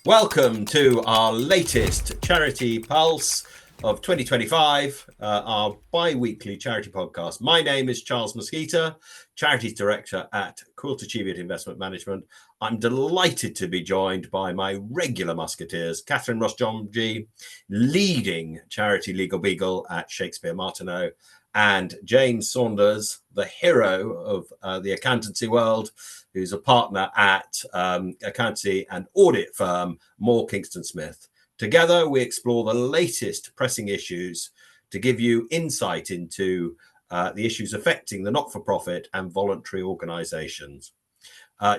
Welcome to our latest Charity Pulse of 2025, our bi-weekly charity podcast. My name is Charles Mosquita, Charities Director at Quilter Cheviot Investment Management. I'm delighted to be joined by my regular musketeers, Catherine Ross-John-G, leading charity legal beagle at Shakespeare Martineau, and James Saunders, the hero of the accountancy world, who's a partner at accountancy and audit firm Moore Kingston Smith. Together, we explore the latest pressing issues to give you insight into the issues affecting the not-for-profit and voluntary organisations.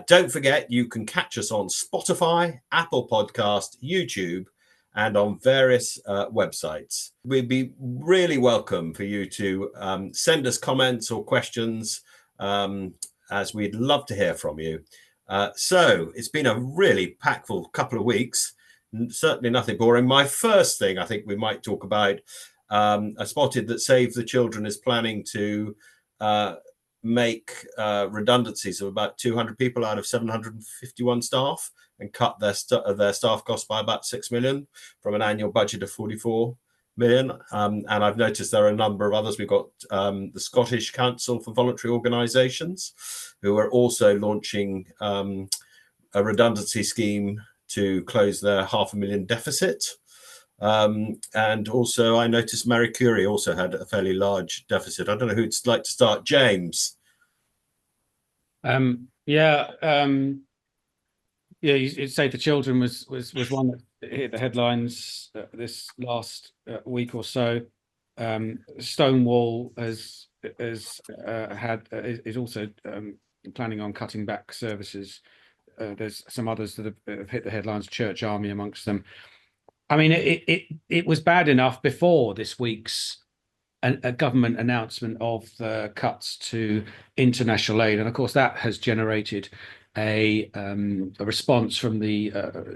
Don't forget, you can catch us on Spotify, Apple Podcast, YouTube, and on various websites. We'd be really welcome for you to send us comments or questions, as we'd love to hear from you. So it's been a really packful couple of weeks, certainly nothing boring. My first thing I think we might talk about, I spotted that Save the Children is planning to make redundancies of about 200 people out of 751 staff and cut their staff costs by about 6 million from an annual budget of 44 million. And I've noticed there are a number of others. We've got the Scottish Council for Voluntary Organisations, who are also launching a redundancy scheme to close their $500,000 deficit. And also I noticed Marie Curie also had a fairly large deficit. I don't know who'd like to start. James. Save the Children was one that hit the headlines this last week or so. Stonewall is also planning on cutting back services. There's some others that have hit the headlines, Church Army amongst them. I mean, it was bad enough before this week's a government announcement of the cuts to international aid, and of course that has generated a response from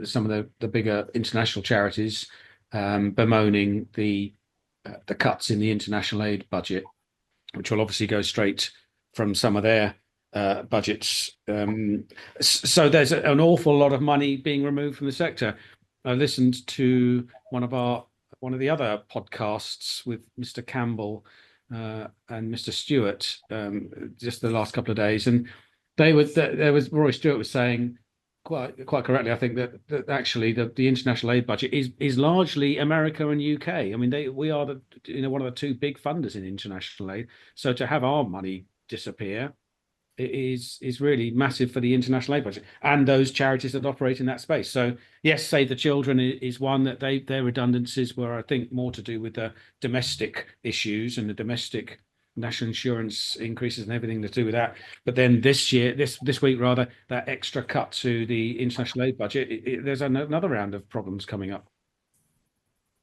some of the bigger international charities bemoaning the cuts in the international aid budget, which will obviously go straight from some of their budgets. So there's an awful lot of money being removed from the sector. I listened to one of the other podcasts with Mr. Campbell and Mr. Stewart just the last couple of days, and Roy Stewart was saying quite correctly, I think, that actually the international aid budget is largely America and UK. I mean, we are one of the two big funders in international aid. So to have our money disappear is really massive for the international aid budget and those charities that operate in that space. So yes, Save the Children is one that their redundancies were, I think, more to do with the domestic issues and the domestic national insurance increases and everything to do with that. But then this week rather, that extra cut to the international aid budget, there's another round of problems coming up.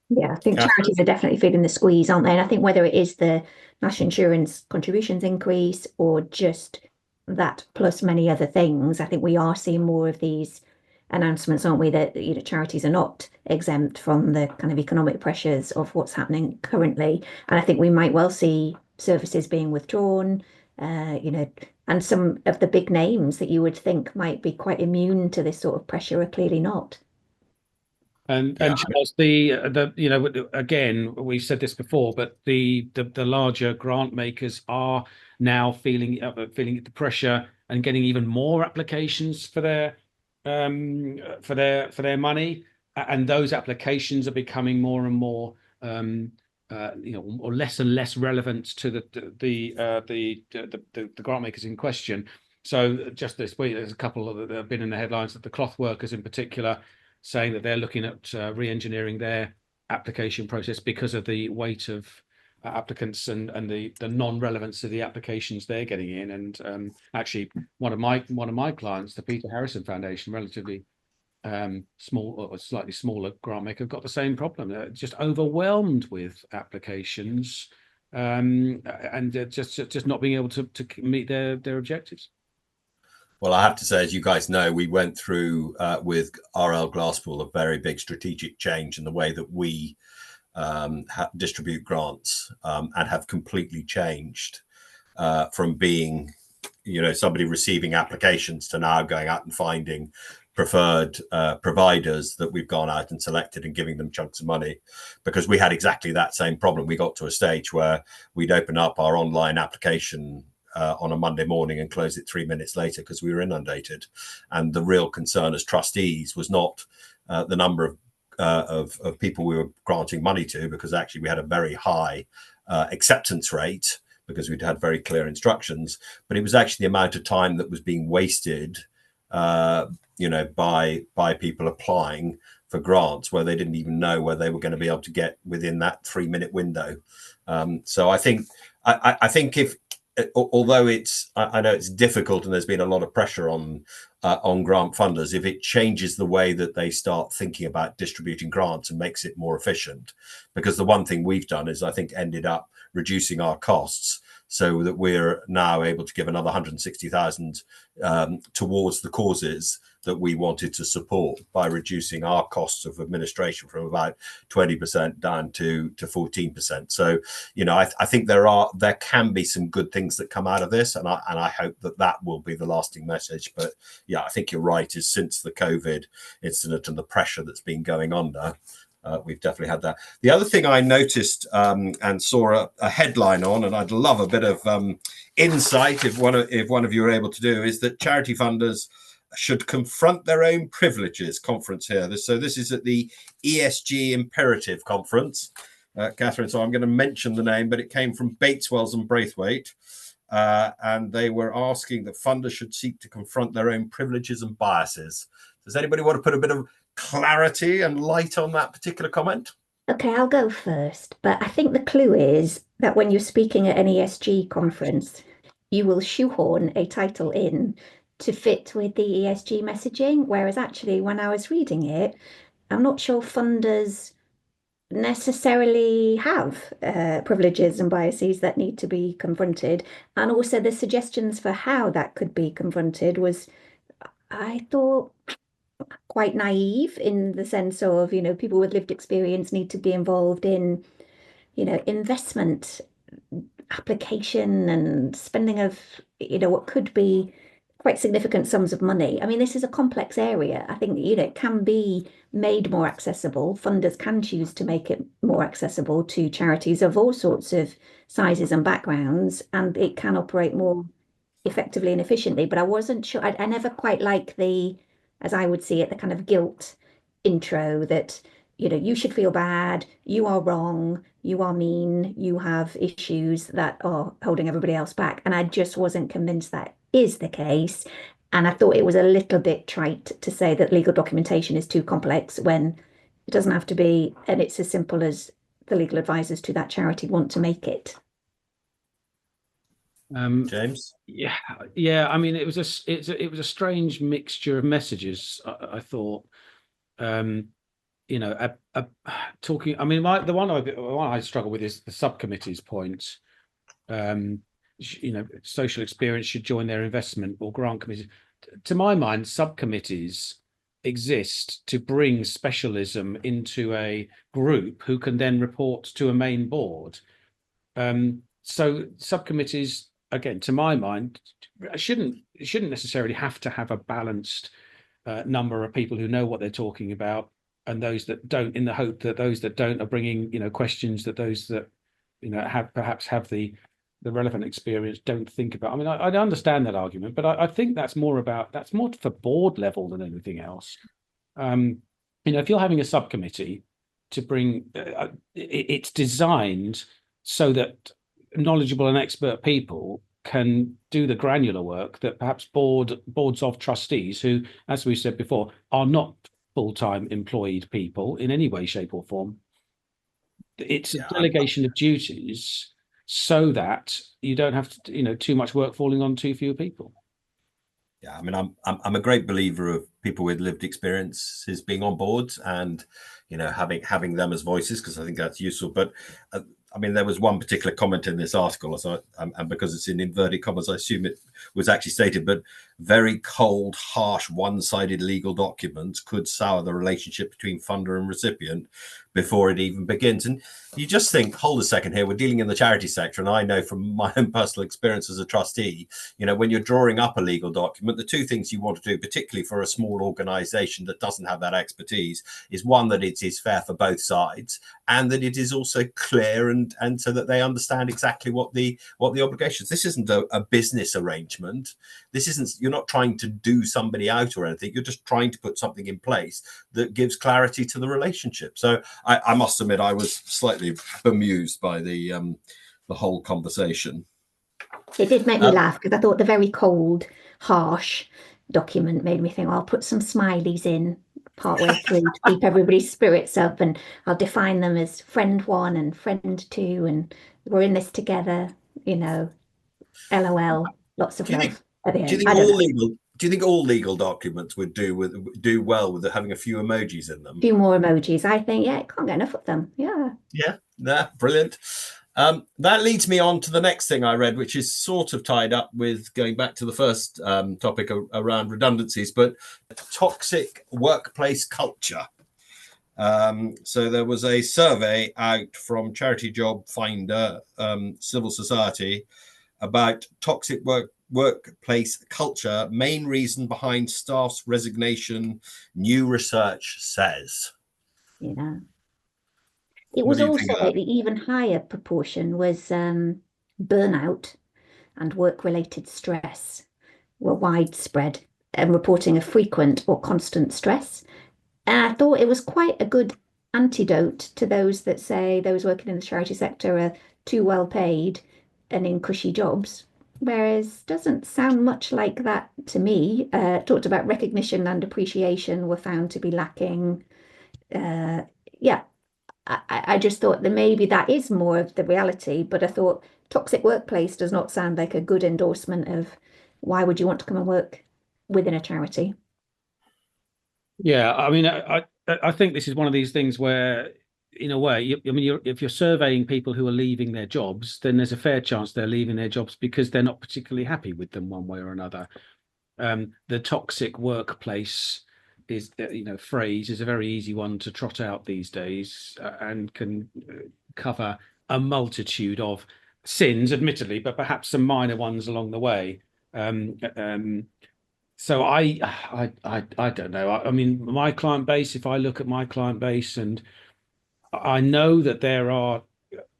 Yeah, I think charities are definitely feeling the squeeze, aren't they? And I think whether it is the national insurance contributions increase or just that plus many other things, I think we are seeing more of these announcements, aren't we, that charities are not exempt from the kind of economic pressures of what's happening currently. And I think we might well see services being withdrawn, and some of the big names that you would think might be quite immune to this sort of pressure are clearly not. And Charles, again, we've said this before, but the larger grant makers are now feeling the pressure and getting even more applications for their money, and those applications are becoming more and more or less and less relevant to the grant makers in question. So just this week, there's a couple that have been in the headlines, that the cloth workers in particular, saying that they're looking at re-engineering their application process because of the weight of applicants and the non-relevance of the applications they're getting in. And actually, one of my clients, the Peter Harrison Foundation, relatively small or slightly smaller grant maker, got the same problem. They're just overwhelmed with applications, and just not being able to meet their objectives. Well, I have to say, as you guys know, we went through with RL Glasspool a very big strategic change in the way that we distribute grants, and have completely changed from being, somebody receiving applications to now going out and finding preferred providers that we've gone out and selected and giving them chunks of money, because we had exactly that same problem. We got to a stage where we'd open up our online application on a Monday morning and close it 3 minutes later because we were inundated. And the real concern as trustees was not the number of people we were granting money to, because actually we had a very high acceptance rate because we'd had very clear instructions, but it was actually the amount of time that was being wasted by people applying for grants where they didn't even know where they were going to be able to get within that 3-minute window. So I think if, although I know it's difficult and there's been a lot of pressure on grant funders, if it changes the way that they start thinking about distributing grants and makes it more efficient, because the one thing we've done is I think ended up reducing our costs so that we're now able to give another 160,000 towards the causes that we wanted to support by reducing our costs of administration from about 20% down to 14%. So, I think there can be some good things that come out of this, and I hope that will be the lasting message. But yeah, I think you're right. Is since the COVID incident and the pressure that's been going under, we've definitely had that. The other thing I noticed and saw a headline on, and I'd love a bit of insight if one of you are able to do, is that charity funders should confront their own privileges conference here. So this is at the ESG Imperative conference, Catherine. So I'm going to mention the name, but it came from Bateswells and Braithwaite, and they were asking that funders should seek to confront their own privileges and biases. Does anybody want to put a bit of clarity and light on that particular comment? Okay, I'll go first. But I think the clue is that when you're speaking at an ESG conference, you will shoehorn a title in to fit with the ESG messaging. Whereas actually, when I was reading it, I'm not sure funders necessarily have privileges and biases that need to be confronted. And also the suggestions for how that could be confronted was, I thought, quite naive, in the sense of, people with lived experience need to be involved in, investment application and spending of, what could be quite significant sums of money. I mean, this is a complex area. I think, it can be made more accessible. Funders can choose to make it more accessible to charities of all sorts of sizes and backgrounds, and it can operate more effectively and efficiently. But I wasn't sure. I never quite like as I would see it, the kind of guilt intro that, you should feel bad, you are wrong, you are mean, you have issues that are holding everybody else back. And I just wasn't convinced that is the case. And I thought it was a little bit trite to say that legal documentation is too complex when it doesn't have to be, and it's as simple as the legal advisors to that charity want to make it. James? Yeah. I mean, it was a strange mixture of messages. I thought, talking. I mean, the one I struggle with is the subcommittee's point. Social experience should join their investment or grant committees. To my mind, subcommittees exist to bring specialism into a group who can then report to a main board. So subcommittees, again, to my mind, shouldn't necessarily have to have a balanced number of people who know what they're talking about, and those that don't, in the hope that those that don't are bringing, questions that those that, have the relevant experience don't think about. I mean, I understand that argument, but I think that's more for board level than anything else. If you're having a subcommittee to bring, it's designed so that knowledgeable and expert people can do the granular work that perhaps boards of trustees, who, as we said before, are not full-time employed people in any way, shape or form. It's a delegation of duties so that you don't have to, too much work falling on too few people. Yeah, I mean, I'm a great believer of people with lived experiences being on boards and, having them as voices, because I think that's useful. But I mean, there was one particular comment in this article, and because it's in inverted commas, I assume it was actually stated. But very cold, harsh, one-sided legal documents could sour the relationship between funder and recipient before it even begins. And you just think, hold a second here, we're dealing in the charity sector. And I know from my own personal experience as a trustee, when you're drawing up a legal document, the two things you want to do, particularly for a small organization that doesn't have that expertise, is one, that it is fair for both sides, and that it is also clear and so that they understand exactly what the obligations. This isn't a business arrangement. This isn't, you're not trying to do somebody out or anything. You're just trying to put something in place that gives clarity to the relationship. So I must admit, I was slightly bemused by the whole conversation. It did make me laugh, because I thought the very cold, harsh document made me think, well, I'll put some smileys in partway through to keep everybody's spirits up, and I'll define them as friend 1 and friend 2, and we're in this together, LOL, lots of love at the end. Do you think all legal documents would do well with having a few emojis in them? A few more emojis. I think, can't get enough of them. Yeah, brilliant. That leads me on to the next thing I read, which is sort of tied up with going back to the first topic around redundancies, but toxic workplace culture. So there was a survey out from Charity Job Finder, Civil Society, about toxic workplace culture, main reason behind staff's resignation, new research says. Yeah. It was also the even higher proportion was burnout and work-related stress were widespread and reporting of frequent or constant stress. And I thought it was quite a good antidote to those that say those working in the charity sector are too well paid and in cushy jobs, whereas doesn't sound much like that to me. Talked about recognition and appreciation were found to be lacking. I just thought that maybe that is more of the reality, but I thought toxic workplace does not sound like a good endorsement of why would you want to come and work within a charity. Yeah, I mean, I think this is one of these things where, in a way, if you're surveying people who are leaving their jobs, then there's a fair chance they're leaving their jobs because they're not particularly happy with them one way or another. The toxic workplace is, phrase is a very easy one to trot out these days, and can cover a multitude of sins, admittedly, but perhaps some minor ones along the way. So I don't know. I mean, my client base, if I look at my client base, and I know that there are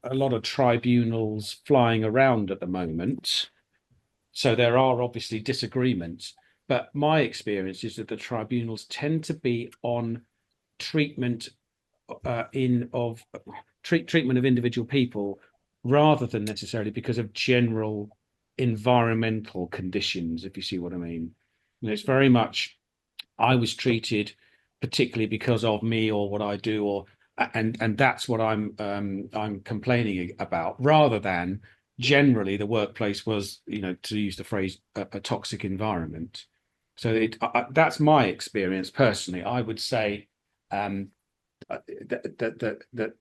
a lot of tribunals flying around at the moment. So there are obviously disagreements, but my experience is that the tribunals tend to be on treatment treatment of individual people, rather than necessarily because of general environmental conditions, if you see what I mean. It's very much, I was treated particularly because of me or what I do, and that's what I'm complaining about, rather than generally the workplace was, to use the phrase, a toxic environment. So that's my experience personally. I would say that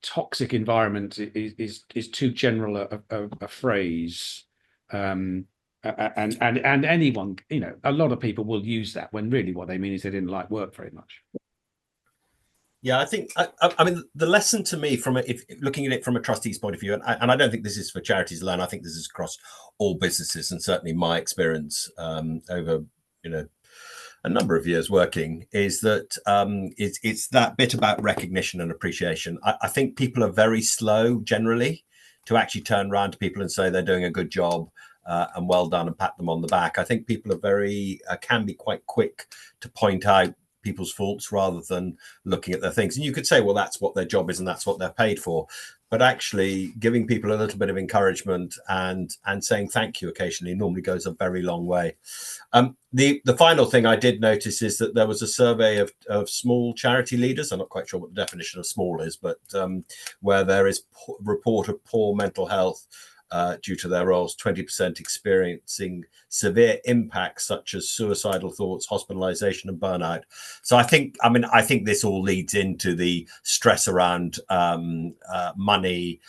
toxic environment is too general a phrase. And anyone, a lot of people will use that when really what they mean is they didn't like work very much. Yeah, I think, I mean, the lesson to me if looking at it from a trustee's point of view, and I don't think this is for charities alone, I think this is across all businesses, and certainly my experience over, a number of years working, is that it's that bit about recognition and appreciation. I think people are very slow generally to actually turn around to people and say they're doing a good job. And well done, and pat them on the back. I think people are can be quite quick to point out people's faults rather than looking at their things. And you could say, well, that's what their job is and that's what they're paid for. But actually giving people a little bit of encouragement and saying thank you occasionally normally goes a very long way. The final thing I did notice is that there was a survey of small charity leaders. I'm not quite sure what the definition of small is, but where there is report of poor mental health due to their roles, 20% experiencing severe impacts such as suicidal thoughts, hospitalization, and burnout. So I think this all leads into the stress around money,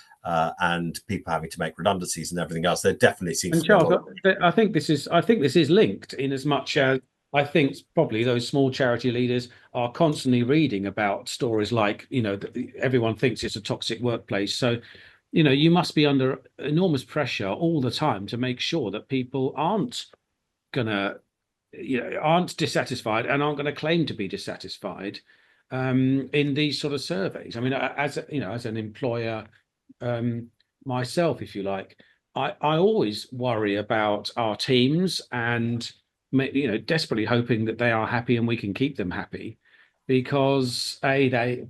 and people having to make redundancies and everything else, there definitely seems And to be a Charles, lot. I think this is linked in as much as I think probably those small charity leaders are constantly reading about stories like, everyone thinks it's a toxic workplace. So, you must be under enormous pressure all the time to make sure that people aren't dissatisfied and aren't going to claim to be dissatisfied in these sort of surveys. I mean, as an employer myself, if you like, I always worry about our teams and desperately hoping that they are happy and we can keep them happy, because A, they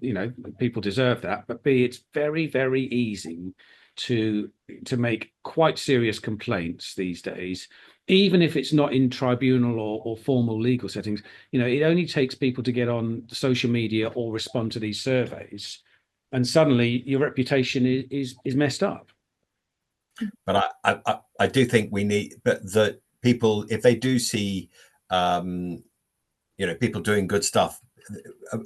people deserve that, but B, it's very, very easy to make quite serious complaints these days, even if it's not in tribunal or formal legal settings. It only takes people to get on social media or respond to these surveys, and suddenly your reputation is messed up. But I do think we need, but that people, if they do see, people doing good stuff,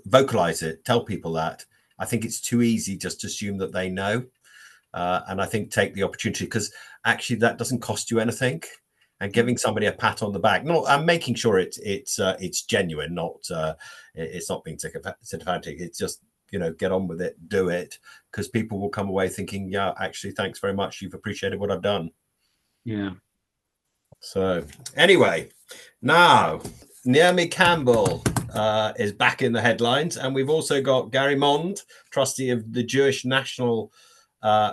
vocalize it, tell people that. I think it's too easy just to assume that they know. And I think take the opportunity, because actually that doesn't cost you anything. And giving somebody a pat on the back, and making sure it's genuine, it's not being sycophantic. It's just, get on with it, do it, because people will come away thinking, yeah, actually, thanks very much. You've appreciated what I've done. Yeah. So anyway, now Naomi Campbell is back in the headlines, and we've also got Gary Mond, trustee of the Jewish National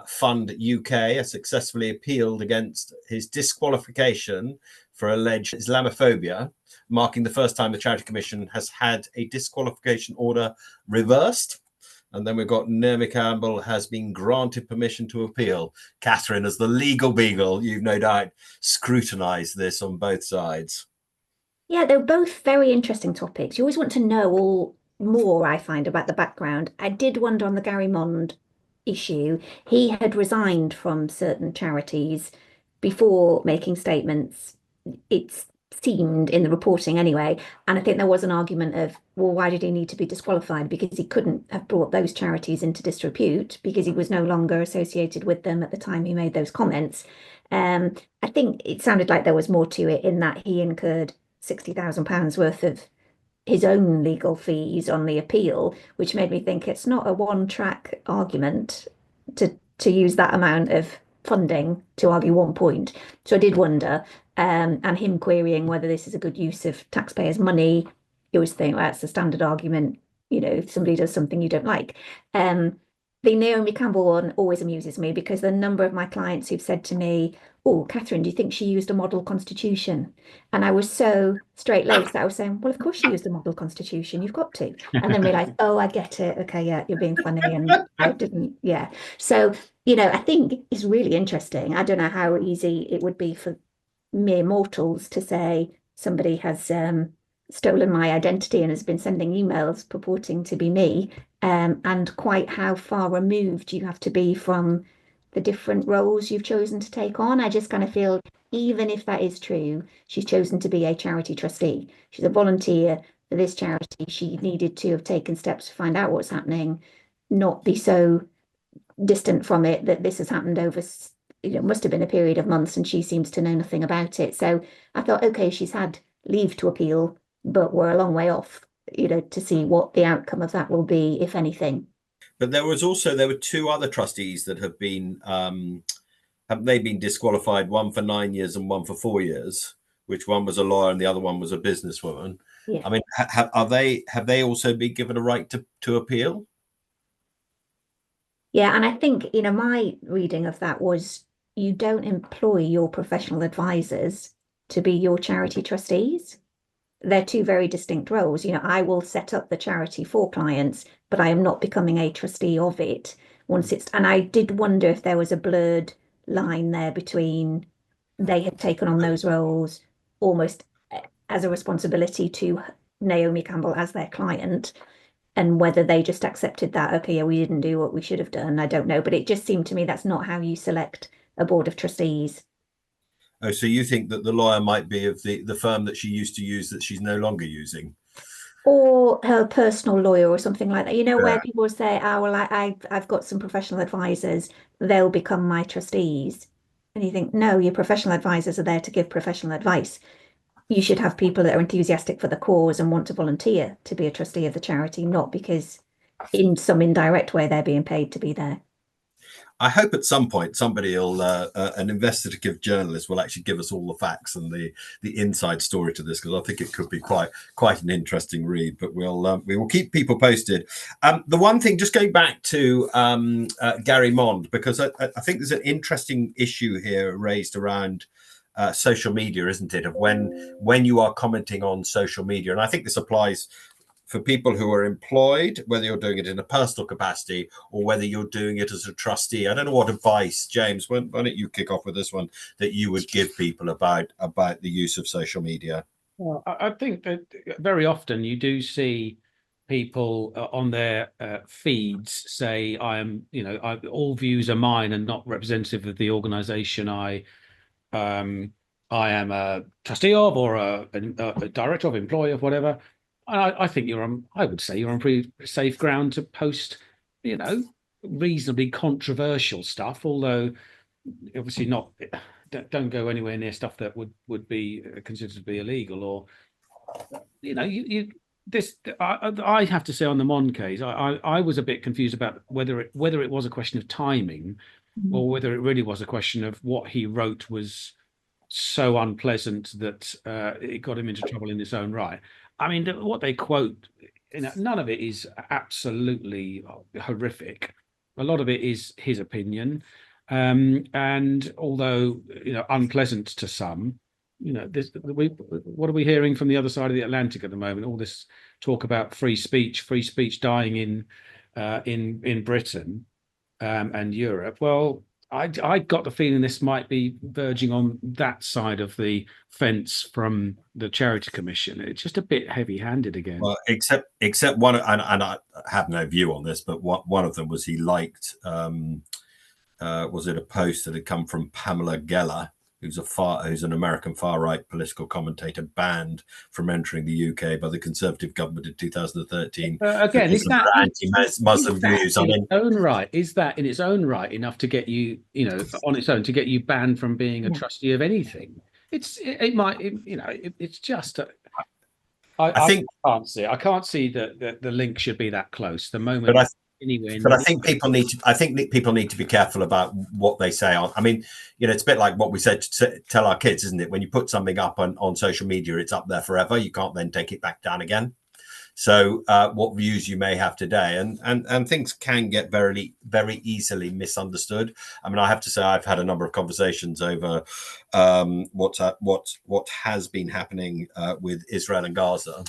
Fund UK, has successfully appealed against his disqualification for alleged Islamophobia, marking the first time the Charity Commission has had a disqualification order reversed. And then we've got Naomi Campbell has been granted permission to appeal. Catherine, as the legal beagle, you've no doubt scrutinised this on both sides. Yeah, they're both very interesting topics. You always want to know all more, I find, about the background. I did wonder on the Gary Mond issue. He had resigned from certain charities before making statements. It's seemed in the reporting anyway. And I think there was an argument of, well, why did he need to be disqualified? Because he couldn't have brought those charities into disrepute because he was no longer associated with them at the time he made those comments. I think it sounded like there was more to it in that he incurred £60,000 worth of his own legal fees on the appeal, which made me think it's not a one-track argument to use that amount of funding to argue one point. So I did wonder, and him querying whether this is a good use of taxpayers' money. You always think, well, that's a standard argument, if somebody does something you don't like. The Naomi Campbell one always amuses me because the number of my clients who've said to me, oh, Catherine, do you think she used a model constitution? And I was so straight-laced that I was saying, well, of course she used a model constitution. You've got to. And then realised, oh, I get it. Okay, yeah, you're being funny. And I didn't, yeah. So, I think it's really interesting. I don't know how easy it would be for mere mortals to say somebody has stolen my identity and has been sending emails purporting to be me, and quite how far removed you have to be from the different roles you've chosen to take on. I just kind of feel, even if that is true, she's chosen to be a charity trustee. She's a volunteer for this charity. She needed to have taken steps to find out what's happening, not be so distant from it that this has happened over, must have been a period of months and she seems to know nothing about it. So I thought, okay, she's had leave to appeal, but we're a long way off, to see what the outcome of that will be, if anything. But there were two other trustees that have they been disqualified, one for 9 years and one for 4 years, which one was a lawyer and the other one was a businesswoman. Yeah. I mean, have they also been given a right to appeal? Yeah, and I think, my reading of that was you don't employ your professional advisors to be your charity trustees. They're two very distinct roles. I will set up the charity for clients, but I am not becoming a trustee of it once it's, and I did wonder if there was a blurred line there between they had taken on those roles almost as a responsibility to Naomi Campbell as their client, and whether they just accepted that, okay, yeah, we didn't do what we should have done. I don't know, but it just seemed to me that's not how you select a board of trustees. Oh, so you think that the lawyer might be of the firm that she used to use that she's no longer using? Or her personal lawyer or something like that. You know, Yeah. where people say, "Oh, well, I've got some professional advisors. They'll become my trustees." And you think, no, your professional advisors are there to give professional advice. You should have people that are enthusiastic for the cause and want to volunteer to be a trustee of the charity, not because in some indirect way they're being paid to be there. I hope at some point somebody will, an investigative journalist, will actually give us all the facts and the inside story to this, because I think it could be quite an interesting read. But we will keep people posted. The one thing, just going back to Gary Mond, because I think there's an interesting issue here raised around social media, isn't it? Of when you are commenting on social media, and I think this applies for people who are employed, whether you're doing it in a personal capacity or whether you're doing it as a trustee. I don't know what advice, James, why don't you kick off with this one, that you would give people about the use of social media? Well, I think that very often you do see people on their feeds say, all views are mine and not representative of the organisation I am a trustee of, or a director of, employee of, whatever. And I think I would say you're on pretty safe ground to post, reasonably controversial stuff, although obviously not. Don't go anywhere near stuff that would be considered to be illegal, or I have to say, on the Mon case, I was a bit confused about whether it was a question of timing, or whether it really was a question of what he wrote was so unpleasant that it got him into trouble in its own right. I mean, what they quote, none of it is absolutely horrific. A lot of it is his opinion, and although unpleasant to some, what are we hearing from the other side of the Atlantic at the moment? All this talk about free speech dying in Britain and Europe. Well, I got the feeling this might be verging on that side of the fence from the Charity Commission. It's just a bit heavy-handed again. Well, except one, and I have no view on this, but one of them was he liked. Was it a post that had come from Pamela Geller, who's an American far-right political commentator, banned from entering the UK by the Conservative government in 2013. Again, is that anti-Muslim views? I mean, own right, is that in its own right enough to get you, on its own, to get you banned from being a trustee of anything? It's just. I can't see that the link should be that close. The moment. But I think people need to be careful about what they say on. I mean, it's a bit like what we said to tell our kids, isn't it? When you put something up on social media, it's up there forever. You can't then take it back down again. So what views you may have today, and things can get very, very easily misunderstood. I mean, I have to say, I've had a number of conversations over what has been happening with Israel and Gaza.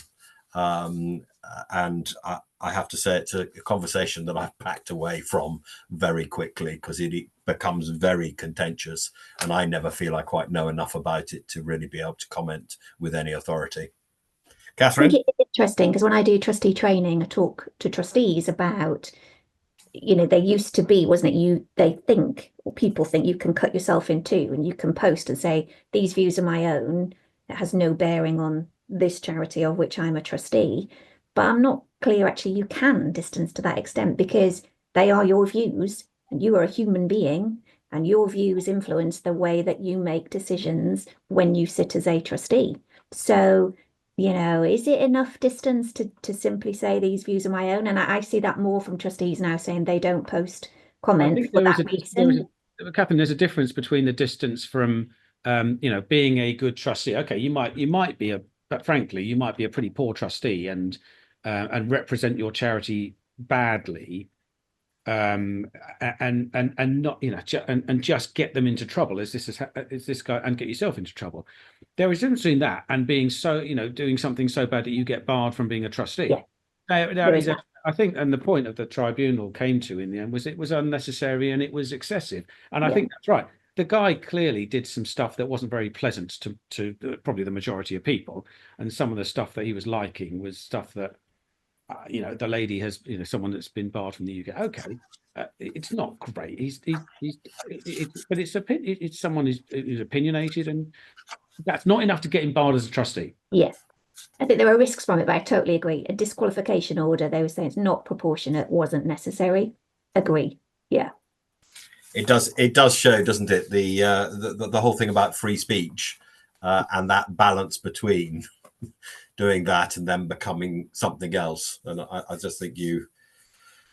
And I have to say, it's a conversation that I've backed away from very quickly, because it becomes very contentious, and I never feel I quite know enough about it to really be able to comment with any authority. Catherine? I think it's interesting, because when I do trustee training, I talk to trustees about, there used to be, wasn't it? People think you can cut yourself in two, and you can post and say, these views are my own. It has no bearing on this charity of which I'm a trustee. But I'm not clear, actually, you can distance to that extent, because they are your views, and you are a human being, and your views influence the way that you make decisions when you sit as a trustee. So, is it enough distance to simply say these views are my own? And I see that more from trustees now, saying they don't post comments for that reason. Catherine, there's a difference between the distance from being a good trustee. Okay, you might be but frankly, you might be a pretty poor trustee and represent your charity badly, and not and just get them into trouble as this guy, and get yourself into trouble. There is a difference between that and being doing something so bad that you get barred from being a trustee. Yeah. I think, and the point of the tribunal came to in the end was it was unnecessary and it was excessive, and I think that's right. The guy clearly did some stuff that wasn't very pleasant to probably the majority of people, and some of the stuff that he was liking was stuff that the lady has, someone that's been barred from the UK. Okay, it's not great. But it's someone who's opinionated, and that's not enough to get him barred as a trustee. Yes. I think there are risks from it, but I totally agree. A disqualification order, they were saying it's not proportionate, wasn't necessary. Agree. Yeah. It does show, doesn't it, the whole thing about free speech and that balance between doing that and then becoming something else. And I just think you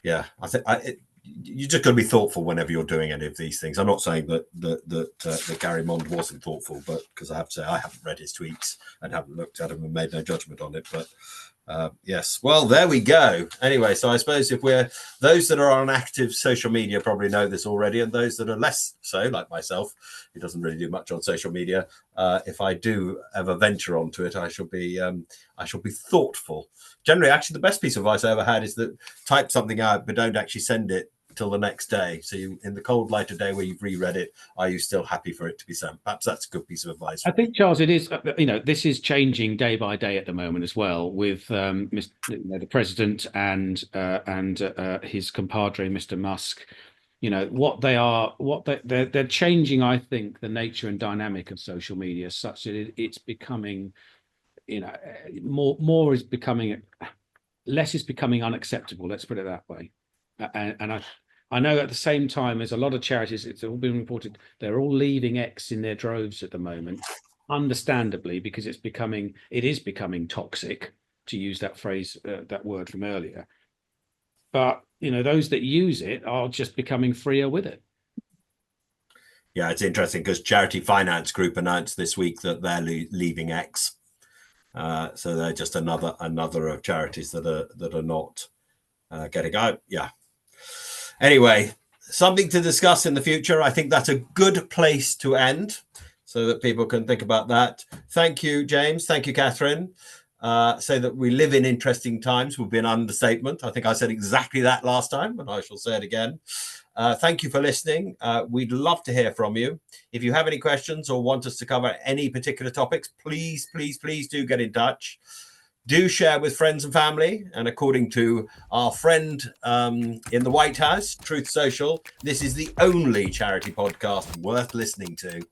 just got to be thoughtful whenever you're doing any of these things. I'm not saying that Gary Mond wasn't thoughtful, but because I have to say I haven't read his tweets and haven't looked at them and made no judgment on it. But yes, well, there we go. Anyway, so I suppose if we're those that are on active social media probably know this already, and those that are less so, like myself, who doesn't really do much on social media, if I do ever venture onto it, I shall be thoughtful. Generally, actually, the best piece of advice I ever had is that type something out, but don't actually send it till the next day. So you, in the cold light of day where you've reread it, are you still happy for it to be sent? Perhaps that's a good piece of advice. I think, Charles, it is, this is changing day by day at the moment as well, with the president and his compadre, Mr. Musk. They're changing, I think, the nature and dynamic of social media such that it's becoming, more is becoming, less is becoming unacceptable. Let's put it that way. And I know at the same time, as a lot of charities, it's all been reported, they're all leaving X in their droves at the moment, understandably, because it is becoming toxic, to use that phrase, that word from earlier. But, those that use it are just becoming freer with it. Yeah, it's interesting because Charity Finance Group announced this week that they're leaving X. So they're just another of charities that are not getting out. Yeah. Anyway, something to discuss in the future. I think that's a good place to end so that people can think about that. Thank you, James. Thank you, Catherine. Say that we live in interesting times would be an understatement. I think I said exactly that last time, and I shall say it again. Thank you for listening. We'd love to hear from you. If you have any questions or want us to cover any particular topics, please do get in touch. Do share with friends and family. And according to our friend in the White House, Truth Social, this is the only charity podcast worth listening to.